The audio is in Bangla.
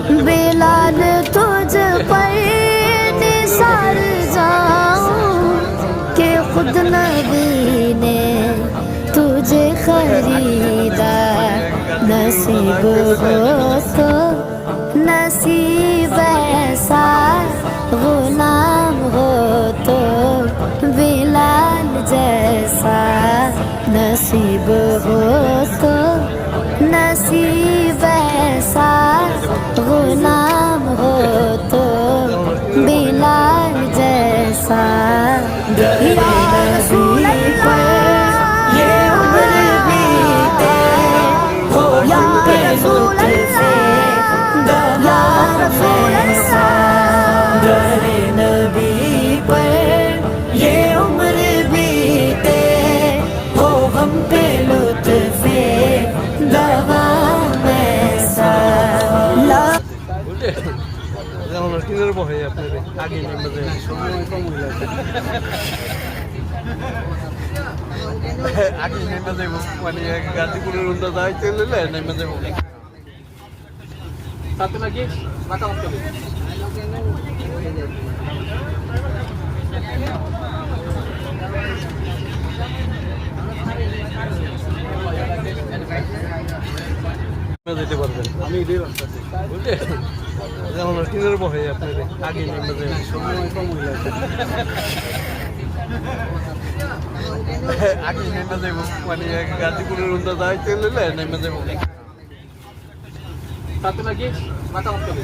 बेलाल तुझ पर निसार जाऊं कि खुद नबी ने तुझे खरीदा नसीब हो तो नसीब ऐसा गुलाम हो तो बिलाल जैसा नसीब हो तो नसीब ऐसा गुलाम हो तो बिलाल जैसा या रसूल अल्लाह ये उम्र बीते हो या रसूल अल्लाह या रसूल अल्लाह दरे नबी पर ये उम्र बीते हो हम पे लुत्फे दवा ऐसा আমার কিনের বহে আপনার আগে নেমে সময় কম হয়ে আগে নেমে যাবো মানে গাজীপুরের উন্দা যাই চলে নেমে যাবো তাতে নাকি মাথা মারতে হবে যেতে পারবেন আমি এটাই রাস্তাতে বুঝলে যেমন কিনের বহে আপনার আগে নেমে যাবেন সময় কম হয়ে আগে নেমে যাবো মানে গাজীপুরের উন্দা যাই চলে নেমে যাবো তাতে নাকি মাথা মারতে হবে